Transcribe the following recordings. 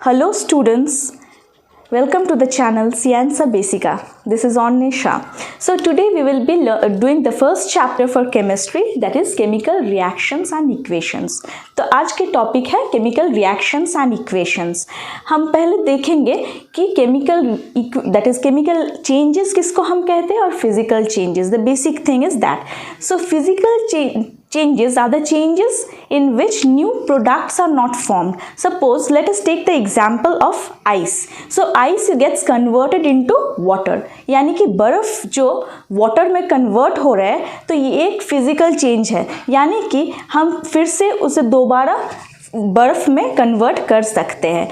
Hello students, welcome to the channel Scienza Basica. This is Annisha. So today we will be doing the first chapter for chemistry, that is chemical reactions and equations. तो आज के topic है chemical reactions and equations. हम पहले देखेंगे कि chemical changes किसको हम कहते हैं और physical changes. The basic thing is that. So physical changes are the changes in which new products are not formed. Suppose let us take the example of ice. So ice gets converted into water. यानी कि बर्फ जो water में convert हो रहा है तो ये एक फिजिकल चेंज है, यानी कि हम फिर से उसे दोबारा बर्फ में कन्वर्ट कर सकते हैं.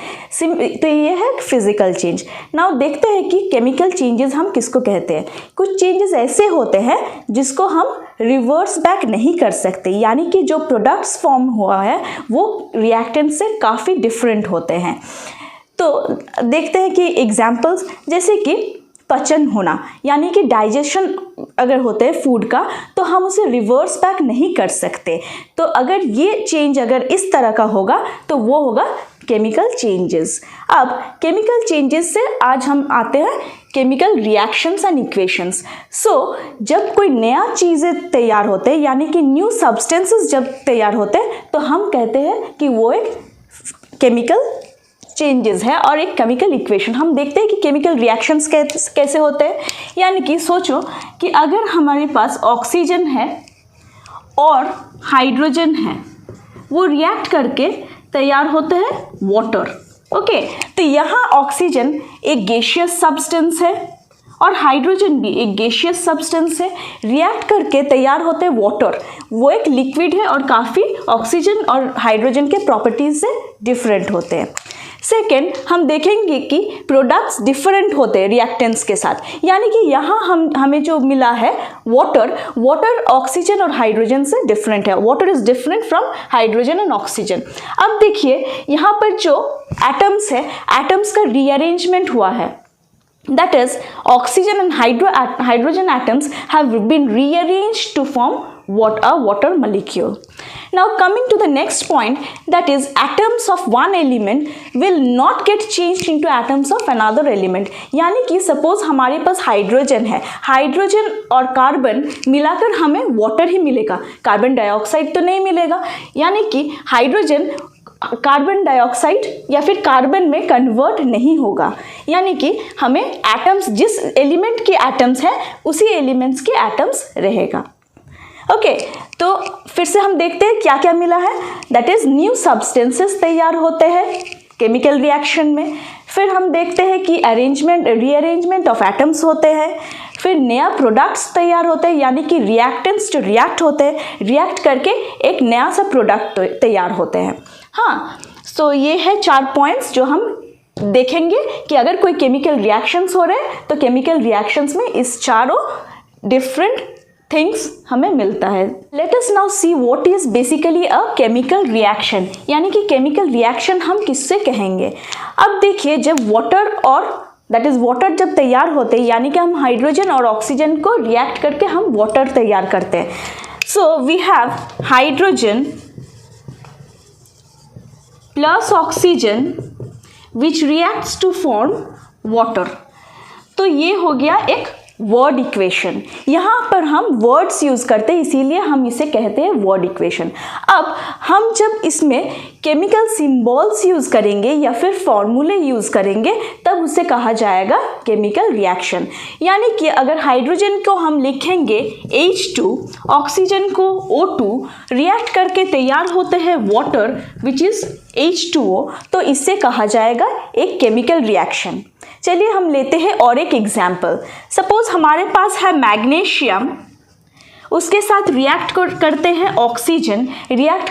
तो ये है फिजिकल चेंज. नाउ देखते हैं कि केमिकल चेंजेस हम किसको कहते हैं. कुछ चेंजेस ऐसे होते हैं जिसको हम रिवर्स बैक नहीं कर सकते, यानी कि जो प्रोडक्ट्स फॉर्म हुआ है वो रिएक्टेंट से काफ़ी डिफरेंट होते हैं. तो देखते हैं कि एग्जांपल्स, जैसे कि पचन होना, यानी कि डाइजेशन अगर होते हैं फूड का तो हम उसे रिवर्स बैक नहीं कर सकते. तो अगर ये चेंज अगर इस तरह का होगा तो वो होगा केमिकल चेंजेस. अब केमिकल चेंजेस से आज हम आते हैं केमिकल रिएक्शंस एंड इक्वेशंस. सो जब कोई नया चीज़ें तैयार होते हैं, यानी कि न्यू सब्सटेंसेस जब तैयार होते हैं तो हम कहते हैं कि वो एक केमिकल चेंजेस है और एक केमिकल इक्वेशन. हम देखते हैं कि केमिकल रिएक्शंस कैसे होते हैं. यानी कि सोचो कि अगर हमारे पास ऑक्सीजन है और हाइड्रोजन है, वो रिएक्ट करके तैयार होते हैं वाटर. ओके, तो यहाँ ऑक्सीजन एक गैसियस सब्सटेंस है और हाइड्रोजन भी एक गैसियस सब्सटेंस है. रिएक्ट करके तैयार होते हैं वाटर. वो एक लिक्विड है और काफ़ी ऑक्सीजन और हाइड्रोजन के प्रॉपर्टीज से डिफरेंट होते हैं. सेकेंड, हम देखेंगे कि प्रोडक्ट्स डिफरेंट होते हैं रिएक्टेंट्स के साथ, यानी कि यहाँ हमें जो मिला है वाटर ऑक्सीजन और हाइड्रोजन से डिफरेंट है. Water is different from hydrogen and oxygen. अब देखिए यहाँ पर जो एटम्स है, एटम्स का रीअरेंजमेंट हुआ है. That is, oxygen and hydrogen atoms have been rearranged to form a water molecule. Now coming to the next point, that is atoms of one element will not get changed into atoms of another element. यानी कि suppose हमारे पास hydrogen है, hydrogen और carbon मिलाकर हमें water ही मिलेगा, carbon dioxide तो नहीं मिलेगा. यानी कि हाइड्रोजन कार्बन डाइऑक्साइड या फिर कार्बन में कन्वर्ट नहीं होगा, यानी कि हमें एटम्स जिस एलिमेंट के एटम्स हैं उसी एलिमेंट्स के एटम्स रहेगा. ओके, तो फिर से हम देखते हैं क्या क्या मिला है. दैट इज न्यू सब्सटेंसेस तैयार होते हैं केमिकल रिएक्शन में. फिर हम देखते हैं कि रीअरेंजमेंट ऑफ एटम्स होते हैं. फिर नया प्रोडक्ट्स तैयार होते हैं, यानी कि रिएक्टेंट्स जो रिएक्ट होते हैं, रिएक्ट करके एक नया सा प्रोडक्ट तैयार होते हैं. हाँ, सो ये है 4 पॉइंट्स जो हम देखेंगे कि अगर कोई केमिकल रिएक्शंस हो रहे हैं तो केमिकल रिएक्शंस में इस चारों डिफरेंट थिंग्स हमें मिलता है. Let us now see what is basically a chemical reaction, यानी कि केमिकल रिएक्शन हम किससे कहेंगे. अब देखिए, जब वाटर जब तैयार होते हैं, यानी कि हम हाइड्रोजन और ऑक्सीजन को रिएक्ट करके हम वाटर तैयार करते हैं. So we have hydrogen plus oxygen which reacts to form water. तो ये हो गया एक वर्ड इक्वेशन. यहाँ पर हम वर्ड्स यूज़ करते हैं, इसीलिए हम इसे कहते हैं वर्ड इक्वेशन. अब हम जब इसमें केमिकल सिंबल्स यूज़ करेंगे या फिर फॉर्मूले यूज़ करेंगे तब उसे कहा जाएगा केमिकल रिएक्शन. यानी कि अगर हाइड्रोजन को हम लिखेंगे H2, ऑक्सीजन को O2, रिएक्ट करके तैयार होते हैं वाटर विच इज़ H2O, तो इससे कहा जाएगा एक केमिकल रिएक्शन. चलिए हम लेते हैं और एक एग्जाम्पल. सपोज हमारे पास है मैग्नीशियम, उसके साथ रिएक्ट करते हैं ऑक्सीजन, रिएक्ट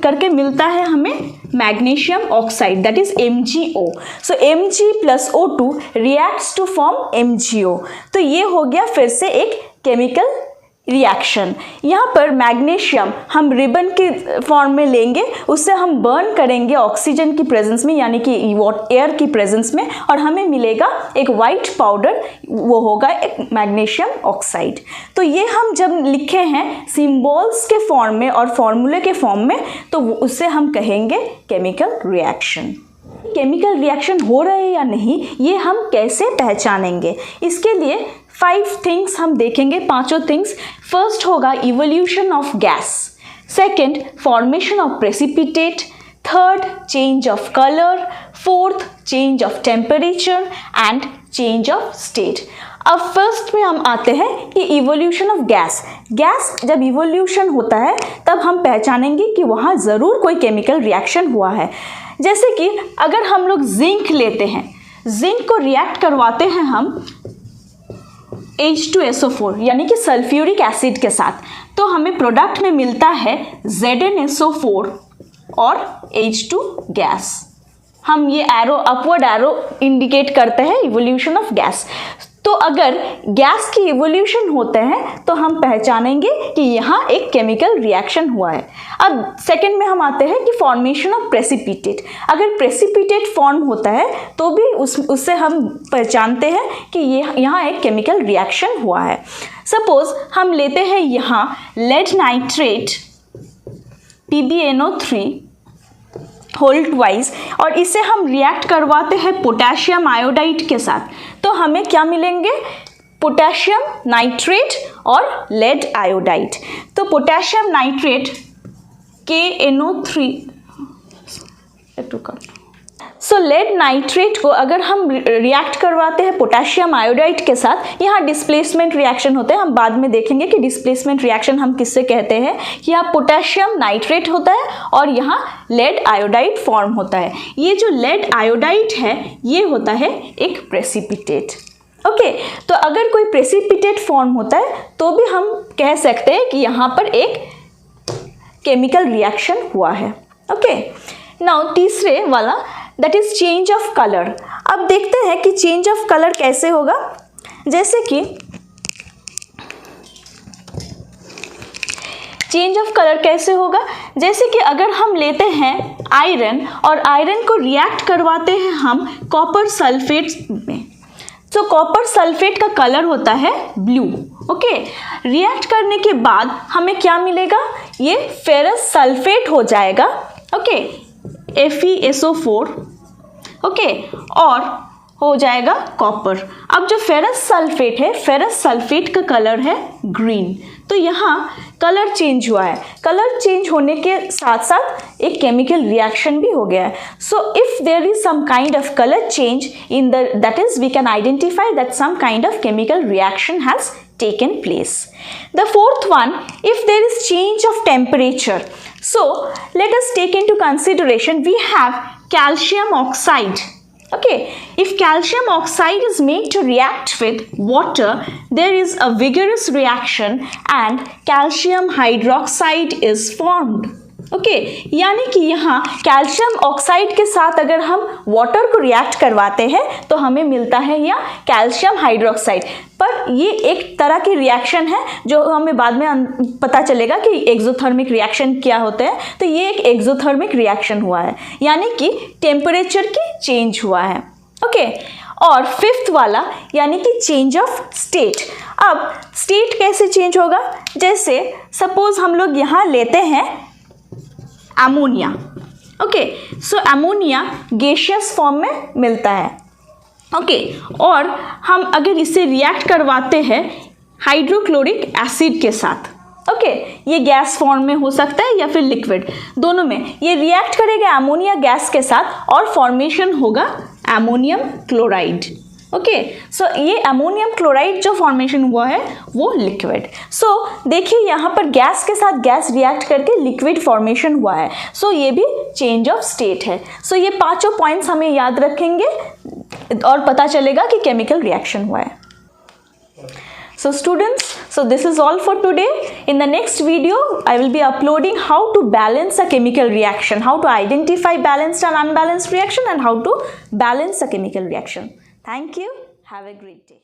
करके मिलता है हमें magnesium oxide, that is MgO. So Mg plus O2 reacts to form MgO. तो ये हो गया फिर से एक केमिकल रिएक्शन. यहाँ पर मैग्नीशियम हम रिबन के फॉर्म में लेंगे, उससे हम बर्न करेंगे ऑक्सीजन की प्रेजेंस में, यानी कि एयर की प्रेजेंस में, और हमें मिलेगा एक वाइट पाउडर, वो होगा एक मैग्नीशियम ऑक्साइड. तो ये हम जब लिखे हैं सिंबल्स के फॉर्म में और फॉर्मूले के फॉर्म में, तो उससे हम कहेंगे केमिकल रिएक्शन. केमिकल रिएक्शन हो रहे हैं या नहीं, ये हम कैसे पहचानेंगे? इसके लिए 5 थिंग्स हम देखेंगे, 5 थिंग्स। फर्स्ट होगा evolution of gas, second formation of precipitate, third change of colour, fourth change of temperature and change of state. अब फर्स्ट में हम आते हैं कि इवोल्यूशन ऑफ गैस। गैस जब इवोल्यूशन होता है तब हम पहचानेंगे कि वहाँ ज़रूर कोई केमिकल रिएक्शन हुआ है। जैसे कि अगर हम लोग जिंक लेते हैं, जिंक को रिएक्ट करवाते हैं हम H2SO4 यानी कि सल्फ्यूरिक एसिड के साथ, तो हमें प्रोडक्ट में मिलता है ZnSO4 और H2 गैस। हम ये एरो, अपवर्ड एरो इंडिकेट करते हैं इवोल्यूशन ऑफ गैस। तो अगर गैस की इवोल्यूशन होते हैं तो हम पहचानेंगे कि यहाँ एक केमिकल रिएक्शन हुआ है। अब सेकंड में हम आते हैं कि फॉर्मेशन ऑफ प्रेसिपिटेट। अगर प्रेसिपिटेट फॉर्म होता है तो भी उससे हम पहचानते हैं कि ये यहाँ एक केमिकल रिएक्शन हुआ है। सपोज हम लेते हैं यहाँ lead nitrate PbNO3 hold wise और इसे हम रिएक्ट करवाते हैं पोटेशियम आयोडाइड के साथ, तो हमें क्या मिलेंगे? पोटेशियम नाइट्रेट और लेड आयोडाइड। तो पोटेशियम नाइट्रेट KNO3, सो लेड नाइट्रेट को अगर हम रिएक्ट करवाते हैं पोटेशियम आयोडाइड के साथ, यहाँ डिस्प्लेसमेंट रिएक्शन होते हैं। हम बाद में देखेंगे कि डिस्प्लेसमेंट रिएक्शन हम किससे कहते हैं। कि यहाँ पोटेशियम नाइट्रेट होता है और यहाँ लेड आयोडाइड फॉर्म होता है। ये जो लेड आयोडाइड है ये होता है एक प्रेसिपिटेट। ओके, तो अगर कोई प्रेसिपिटेट फॉर्म होता है तो भी हम कह सकते हैं कि यहाँ पर एक केमिकल रिएक्शन हुआ है। ओके, नाउ तीसरे वाला that is change of colour. अब देखते हैं कि चेंज ऑफ कलर कैसे होगा। जैसे कि चेंज ऑफ कलर कैसे होगा, जैसे कि अगर हम लेते हैं आयरन और आयरन को रिएक्ट करवाते हैं हम कॉपर सल्फेट में, तो कॉपर सल्फेट का कलर होता है ब्लू। ओके, रिएक्ट करने के बाद हमें क्या मिलेगा? ये फेरस सल्फेट हो जाएगा। ओके, FeSO4, ओके, और हो जाएगा कॉपर। अब जो फेरस सल्फेट है, फेरस सल्फेट का कलर है ग्रीन। तो यहाँ कलर चेंज हुआ है। कलर चेंज होने के साथ साथ एक केमिकल रिएक्शन भी हो गया है। So if there is some kind of colour change in the, that is we can identify that some kind of chemical reaction has taken place. The fourth one, if there is change of temperature. So let us take into consideration we have calcium oxide. Okay, if calcium oxide is made to react with water, there is a vigorous reaction and calcium hydroxide is formed. Okay, यानी कि यहाँ calcium oxide के साथ अगर हम water को react करवाते हैं तो हमें मिलता है यहाँ कैल्शियम हाइड्रोक्साइड। पर ये एक तरह की रिएक्शन है जो हमें बाद में पता चलेगा कि एक्सोथर्मिक रिएक्शन क्या होते हैं। तो ये एक एक्सोथर्मिक रिएक्शन हुआ है, यानी कि टेम्परेचर की चेंज हुआ है। ओके, और फिफ्थ वाला यानी कि चेंज ऑफ स्टेट। अब स्टेट कैसे चेंज होगा? जैसे सपोज हम लोग यहाँ लेते हैं अमोनिया। ओके, सो अमोनिया गैसियस फॉर्म में मिलता है। ओके, और हम अगर इसे रिएक्ट करवाते हैं हाइड्रोक्लोरिक एसिड के साथ, ओके, ये गैस फॉर्म में हो सकता है या फिर लिक्विड, दोनों में ये रिएक्ट करेगा अमोनिया गैस के साथ और फॉर्मेशन होगा अमोनियम क्लोराइड। ओके, सो ये अमोनियम क्लोराइड जो फॉर्मेशन हुआ है वो लिक्विड। सो देखिए यहाँ पर गैस के साथ गैस रिएक्ट करके लिक्विड फॉर्मेशन हुआ है। सो ये भी चेंज ऑफ स्टेट है। सो ये पांचों पॉइंट्स हमें याद रखेंगे और पता चलेगा कि केमिकल रिएक्शन हुआ है। So students, so this is all for today. In the next video, I will be uploading how to balance a chemical reaction, how to identify balanced and unbalanced reaction, and how to balance a chemical reaction. Thank you. Have a great day.